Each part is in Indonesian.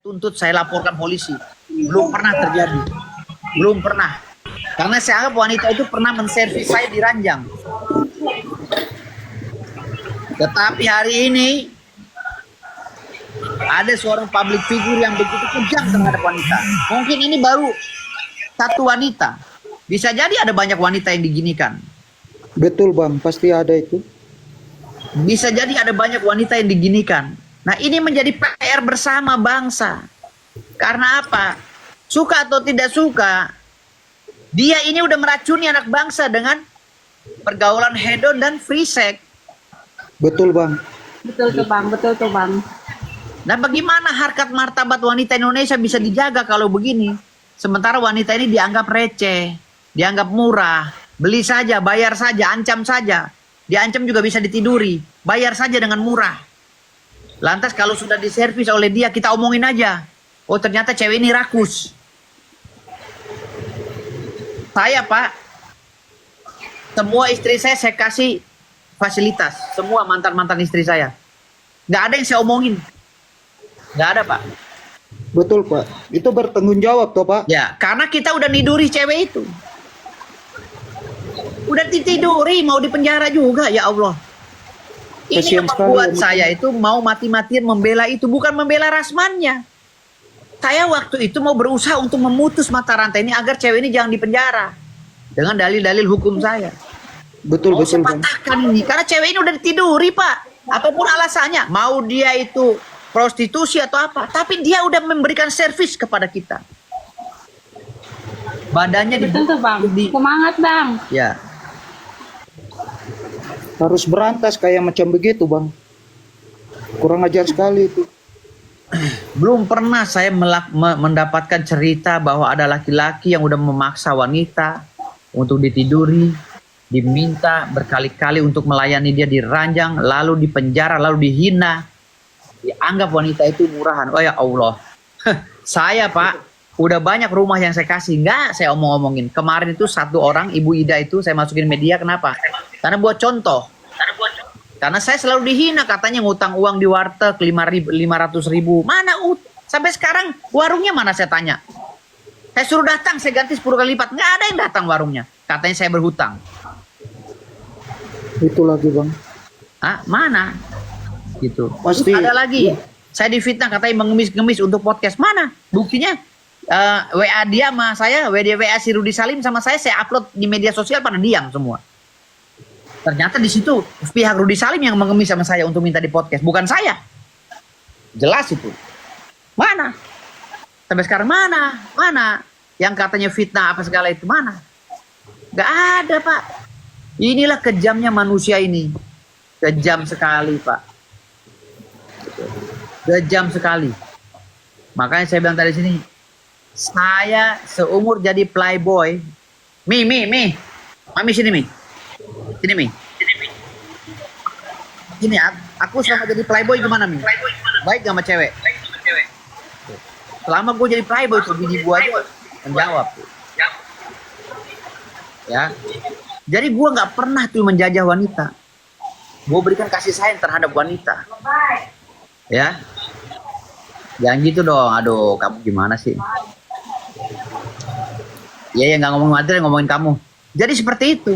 tuntut, saya laporkan polisi. Belum pernah terjadi. Belum pernah. Karena saya anggap wanita itu pernah menservis saya di ranjang. Tetapi hari ini ada seorang public figure yang begitu kejam terhadap wanita. Mungkin ini baru satu wanita. Bisa jadi ada banyak wanita yang diginikan. Betul bang, pasti ada itu. Bisa jadi ada banyak wanita yang diginikan. Nah, ini menjadi PR bersama bangsa. Karena apa? Suka atau tidak suka, dia ini udah meracuni anak bangsa dengan pergaulan hedon dan free sex. Betul bang. Betul tuh bang, betul tuh bang. Nah, bagaimana harkat martabat wanita Indonesia bisa dijaga kalau begini? Sementara wanita ini dianggap receh, dianggap murah, beli saja, bayar saja, ancam saja. Diancam juga bisa ditiduri, bayar saja dengan murah. Lantas kalau sudah diservis oleh dia, kita omongin aja. Oh, ternyata cewek ini rakus. Saya, Pak, semua istri saya kasih fasilitas. Semua mantan-mantan istri saya. Nggak ada yang saya omongin. Nggak ada, Pak. Betul pak. Itu bertanggung jawab toh pak. Ya, karena kita udah niduri cewek itu. Udah ditiduri, mau dipenjara juga, ya Allah. Ini Kasian yang sekali membuat wanita. saya itu mau mati-matian membela itu. Bukan membela Rasmannya. Saya waktu itu mau berusaha untuk memutus mata rantai ini agar cewek ini jangan dipenjara. Dengan dalil-dalil hukum saya. Betul Mau saya betul bang. patahkan ini. Karena cewek ini udah ditiduri, Pak. Apapun alasannya. Mau dia itu prostitusi atau apa. Tapi dia udah memberikan servis kepada kita. Badannya Betul tuh bang. Semangat bang. Ya. Harus berantas kayak macam begitu bang. Kurang ajar sekali itu. Belum pernah saya mendapatkan cerita bahwa ada laki-laki yang udah memaksa wanita untuk ditiduri, diminta berkali-kali untuk melayani dia di ranjang, lalu dipenjara, lalu dihina, dianggap wanita itu murahan. Oh ya Allah, saya Pak, udah banyak rumah yang saya kasih, nggak saya omong-omongin. Kemarin itu satu orang, Ibu Ida itu saya masukin media, kenapa? Karena buat contoh. Karena saya selalu dihina, katanya ngutang uang di warteg 500.000. Mana sampai sekarang warungnya mana saya tanya. Saya suruh datang, saya ganti 10 kali lipat. Nggak ada yang datang warungnya. Katanya saya berhutang. Itu lagi bang. Ah, mana? Gitu. Pasti. Terus ada lagi. Saya difitnah katanya mengemis-ngemis untuk podcast. Mana? Buktinya WA dia sama saya, WA si Rudi Salim sama saya upload di media sosial pada diam semua. Ternyata di situ pihak Rudi Salim yang mengemis sama saya untuk minta di podcast, bukan saya. Jelas itu. Mana? Sampai sekarang mana? Mana? Yang katanya fitnah apa segala itu mana? Gak ada Pak. Inilah kejamnya manusia ini. Kejam sekali Pak. Kejam sekali. Makanya saya bilang tadi sini, saya seumur jadi playboy. Mami sini Mi. Sini Mi. Gini, aku selama jadi playboy gimana Mi? Baik gak sama cewek? Selama gue jadi playboy tuh bini gue aja menjawab. Ya. Jadi gue nggak pernah tuh menjajah wanita. Gue berikan kasih sayang terhadap wanita. Ya. Jangan gitu dong. Aduh, kamu gimana sih? Ya nggak ngomongin materi, ngomongin kamu. Jadi seperti itu.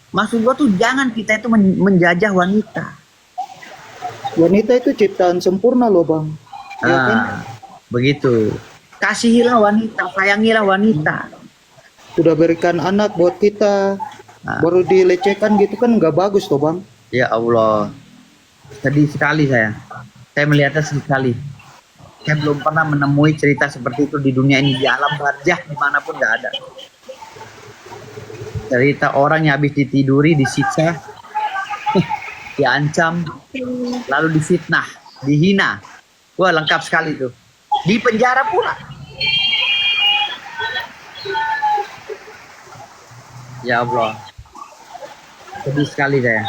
Maksud gue tuh jangan kita itu menjajah wanita. Wanita itu ciptaan sempurna loh bang. Ya kan? Begitu. Kasihilah wanita, sayangilah wanita. Sudah berikan anak buat kita, baru dilecehkan gitu kan nggak bagus toh bang. Ya Allah, sedih sekali saya. Saya melihatnya sedih sekali. Saya belum pernah menemui cerita seperti itu di dunia ini, di alam barjah dimanapun nggak ada. Cerita orang yang habis ditiduri, disiksa, diancam, lalu difitnah, dihina. Wah, lengkap sekali tuh. Di penjara pula. Ya Allah. Sedih sekali saya.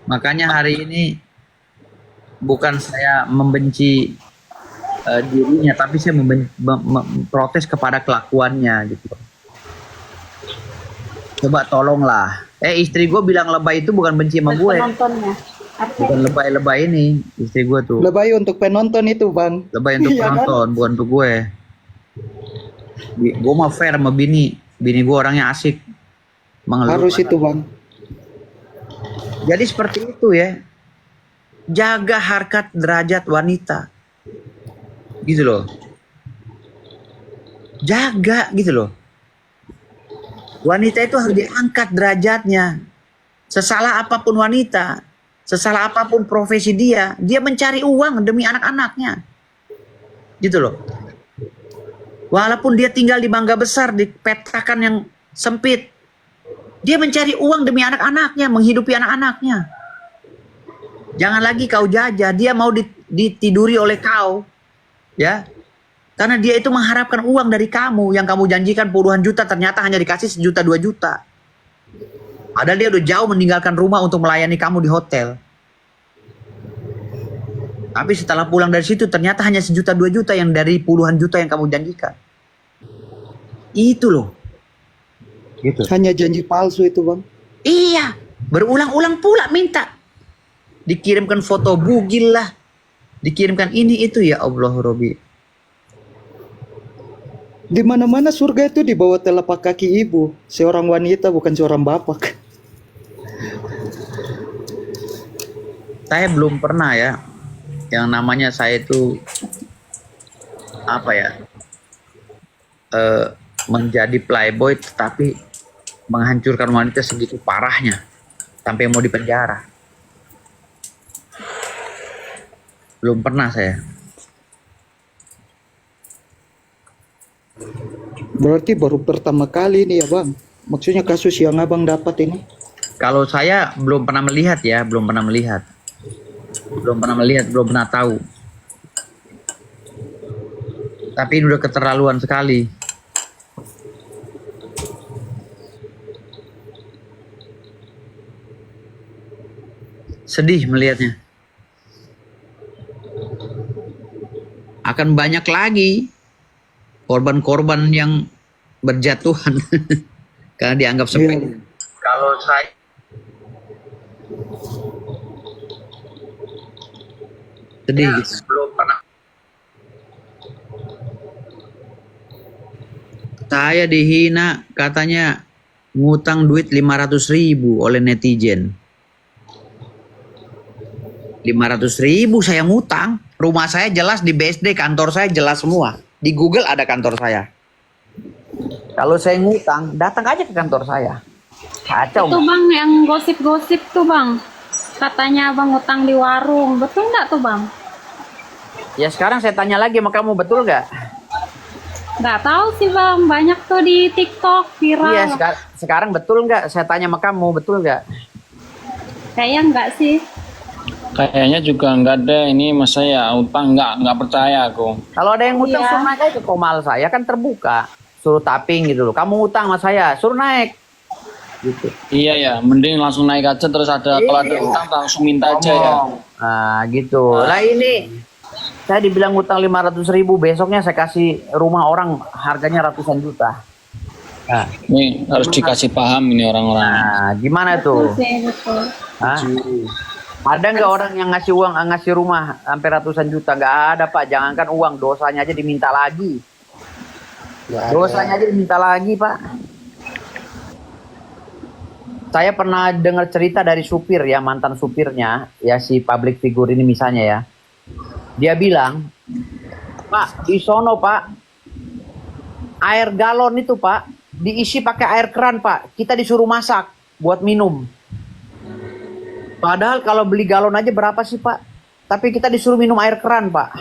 Makanya hari ini bukan saya membenci dirinya, tapi saya protes kepada kelakuannya gitu. Coba tolonglah Istri gue bilang lebay itu bukan benci sama gue. Penontonnya. Bukan lebay-lebay ini. Istri gue tuh. Lebay untuk penonton itu, Bang. Lebay untuk Iya kan? penonton, bukan untuk gue. Gue mah fair sama bini. Bini gue orangnya asik. Harus itu, Bang. Jadi seperti itu ya. Jaga harkat derajat wanita. Gitu loh. Jaga gitu loh. Wanita itu harus diangkat derajatnya. Sesalah apapun wanita, sesalah apapun profesi dia mencari uang demi anak-anaknya. Gitu loh. Walaupun dia tinggal di Mangga Besar, di petakan yang sempit, dia mencari uang demi anak-anaknya, menghidupi anak-anaknya. Jangan lagi kau jajah, dia mau ditiduri oleh kau. Ya. Karena dia itu mengharapkan uang dari kamu, yang kamu janjikan puluhan juta, ternyata hanya dikasih 1 juta 2 juta. Padahal dia udah jauh meninggalkan rumah untuk melayani kamu di hotel. Tapi setelah pulang dari situ ternyata hanya 1 juta 2 juta yang dari puluhan juta yang kamu janjikan. Itu loh. Gitu. Hanya janji palsu itu, Bang. Iya, berulang-ulang pula minta. Dikirimkan foto bugil lah. Dikirimkan ini itu, ya Allah Robi. Di mana-mana surga itu di bawah telapak kaki ibu, seorang wanita bukan seorang bapak. Saya belum pernah ya, yang namanya saya itu apa ya, menjadi playboy tetapi menghancurkan wanita segitu parahnya sampai mau dipenjara. Belum pernah saya. Berarti baru pertama kali nih ya, Bang. Maksudnya kasus yang Abang dapat ini. Kalau saya belum pernah melihat ya, belum pernah melihat. Belum pernah melihat, belum pernah tahu. Tapi ini udah keterlaluan sekali. Sedih melihatnya. Akan banyak lagi korban-korban yang berjatuhan karena dianggap sepele. Kalau saya sedih gitu. Belum pernah. Saya dihina katanya ngutang duit 500.000 oleh netizen. 500.000 saya ngutang. Rumah saya jelas di BSD, kantor saya jelas semua. Di Google ada kantor saya. Kalau saya ngutang, datang aja ke kantor saya. Kacau. Itu Bang yang gosip-gosip tuh Bang. Katanya Abang ngutang di warung. Betul nggak tuh Bang? Ya sekarang saya tanya lagi sama kamu, betul nggak? Nggak tahu sih Bang. Banyak tuh di TikTok viral. Iya, sekarang betul nggak? Saya tanya sama kamu, betul nggak? Kayaknya nggak sih. Kayaknya juga nggak ada ini mas saya utang nggak percaya aku. Kalau ada yang ngutang Iya. suruh naik aja ke Komal saya kan terbuka, suruh tapping gitu loh. Kamu ngutang sama saya, suruh naik. Gitu. Iya ya, mending langsung naik aja terus ada kalau ada utang langsung minta aja ya. Nah gitu. Lah ini saya dibilang ngutang 500.000, besoknya saya kasih rumah orang harganya ratusan juta. Nah, Ini harus dikasih paham ini orang-orang. gimana tuh? Betul sih, betul. Hah? Ada nggak orang yang ngasih uang, ngasih rumah sampai ratusan juta? Nggak ada Pak. Jangankan uang, dosanya aja diminta lagi. Dosanya aja diminta lagi Pak. Saya pernah dengar cerita dari supir ya, mantan supirnya, ya si public figure ini misalnya ya. Dia bilang, Pak, di sono Pak, air galon itu Pak, diisi pakai air keran Pak. Kita disuruh masak buat minum. Padahal kalau beli galon aja berapa sih Pak? Tapi kita disuruh minum air keran Pak.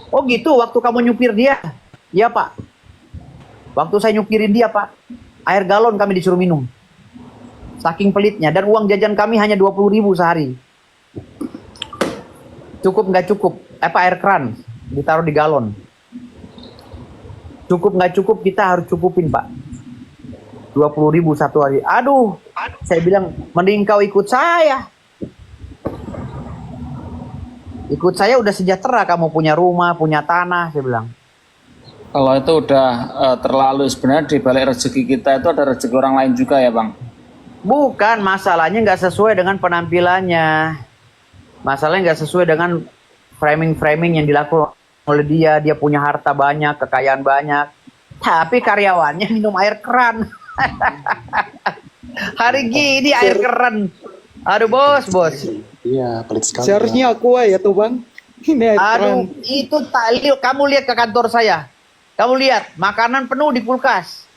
Oh gitu, waktu kamu nyupir dia? Iya Pak. Waktu saya nyupirin dia Pak, air galon kami disuruh minum. Saking pelitnya. Dan uang jajan kami hanya 20.000 sehari. Cukup nggak cukup? Air keran ditaruh di galon. Cukup nggak cukup, kita harus cukupin Pak. 20.000 satu hari. Aduh, saya bilang mending kau ikut saya. Ikut saya udah sejahtera, kamu punya rumah, punya tanah, saya bilang. Kalau itu udah terlalu, sebenarnya di balik rezeki kita itu ada rezeki orang lain juga ya Bang. Bukan, masalahnya nggak sesuai dengan penampilannya. Masalahnya nggak sesuai dengan framing-framing yang dilakukan oleh dia. Dia punya harta banyak, kekayaan banyak. Tapi karyawannya minum air keran. Hari gini air keran. Aduh bos. Iya, pelit sekali. Seharusnya aku ya tuh bang. Ini air Aduh, keran. itu kamu lihat ke kantor saya. Kamu lihat, makanan penuh di kulkas.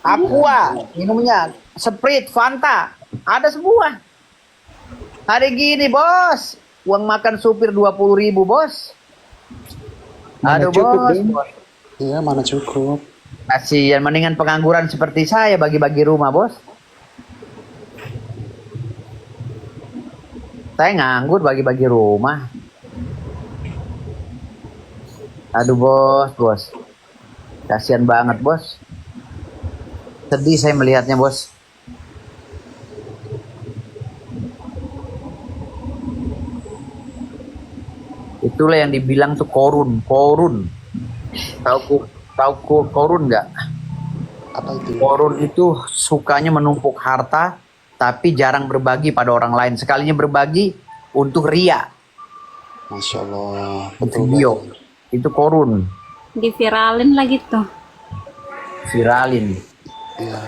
Aqua, minumnya, Sprite, Fanta, ada semua. Hari gini, bos. Uang makan supir 20.000, bos. Mana Aduh, cukup, bos. Bang? bos. Iya, mana cukup. Kasihan, mendingan pengangguran seperti saya bagi-bagi rumah, bos. Saya nganggur bagi-bagi rumah. Aduh, bos. Kasihan banget, bos. Sedih saya melihatnya, bos. Itulah yang dibilang tuh korun. Tahu korun nggak? Apa itu? Korun itu sukanya menumpuk harta, tapi jarang berbagi pada orang lain. Sekalinya berbagi untuk ria, Masya Allah. Betul. video. Bang. Itu korun, Diviralin lah gitu. viralin. Iya.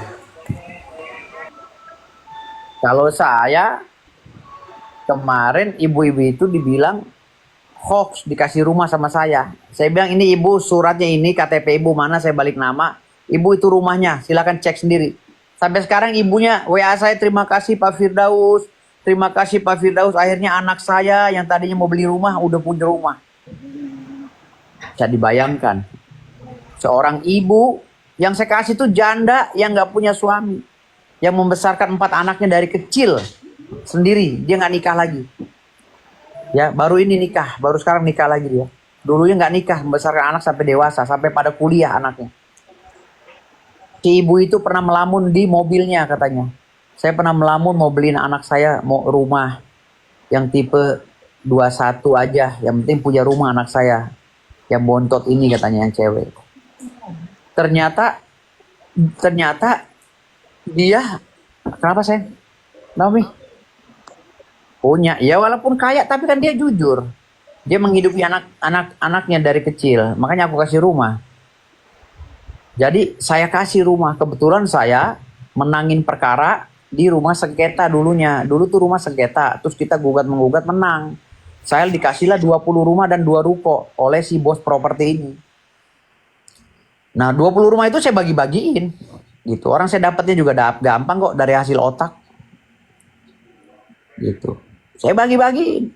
Kalau saya kemarin ibu-ibu itu dibilang hoax dikasih rumah sama saya. Saya bilang ini ibu suratnya ini KTP ibu mana saya balik nama. Ibu itu rumahnya silakan cek sendiri. Sampai sekarang ibunya WA saya terima kasih Pak Firdaus. Terima kasih Pak Firdaus. Akhirnya anak saya yang tadinya mau beli rumah udah punya rumah. Bisa dibayangkan. Seorang ibu yang saya kasih itu janda yang nggak punya suami. Yang membesarkan 4 anaknya dari kecil sendiri. Dia nggak nikah lagi. Ya, baru ini nikah, baru sekarang nikah lagi dia. Dulunya nggak nikah, membesarkan anak sampai dewasa, sampai pada kuliah anaknya. Si ibu itu pernah melamun di mobilnya katanya. Saya pernah melamun mau beliin anak saya mau rumah yang tipe 21 aja, yang penting punya rumah anak saya. Yang bontot ini katanya yang cewek. Ternyata dia kenapa saya? Naomi? Punya, ya walaupun kaya tapi kan dia jujur. Dia menghidupi anak-anaknya dari kecil, makanya aku kasih rumah. Jadi saya kasih rumah, kebetulan saya menangin perkara di rumah sengketa dulunya. Dulu tuh rumah sengketa, terus kita gugat-menggugat menang. Saya dikasihlah 20 rumah dan 2 ruko oleh si bos properti ini. Nah 20 rumah itu saya bagi-bagiin. Gitu, orang saya dapatnya juga gampang kok dari hasil otak. Gitu. Saya bagi-bagiin.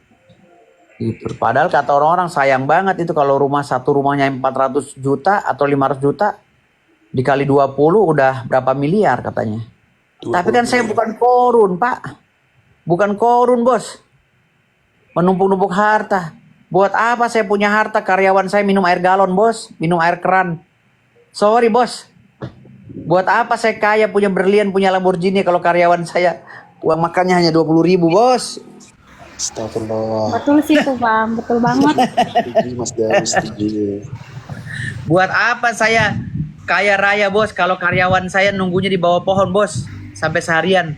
Gitu. Padahal kata orang-orang sayang banget itu kalau satu rumahnya 400 juta atau 500 juta dikali 20 udah berapa miliar katanya. 20 Tapi kan saya bukan korun, Pak. Bukan korun, bos. Menumpuk-numpuk harta. Buat apa saya punya harta karyawan saya minum air galon, bos? Minum air keran. Sorry, bos. Buat apa saya kaya punya berlian, punya Lamborghini kalau karyawan saya uang makannya hanya 20.000, bos. Astagfirullah. Betul sih tuh bang, betul banget. Setuju, Mas Darus, setuju. Buat apa saya kaya raya, bos, kalau karyawan saya nunggunya di bawah pohon, bos, sampai seharian.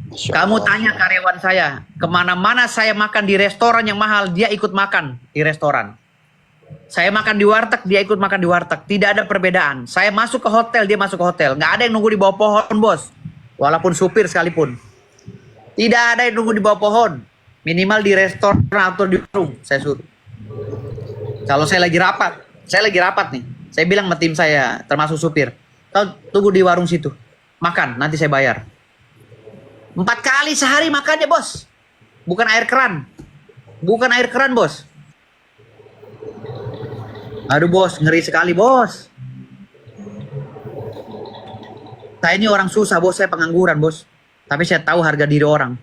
Masya Kamu Allah. tanya karyawan saya, kemana-mana saya makan di restoran yang mahal, dia ikut makan di restoran. Saya makan di warteg, dia ikut makan di warteg. Tidak ada perbedaan. Saya masuk ke hotel, dia masuk ke hotel. Nggak ada yang nunggu di bawah pohon, bos. Walaupun supir sekalipun. Tidak ada yang nunggu di bawah pohon. Minimal di restoran atau di warung, saya suruh. Kalau saya lagi rapat nih. Saya bilang sama tim saya, termasuk supir. Kau tunggu di warung situ. Makan, nanti saya bayar. 4 kali sehari makannya, bos. Bukan air keran. Bukan air keran, bos. Aduh, bos. Ngeri sekali, bos. Saya ini orang susah, bos. Saya pengangguran, bos. Tapi saya tahu harga diri orang.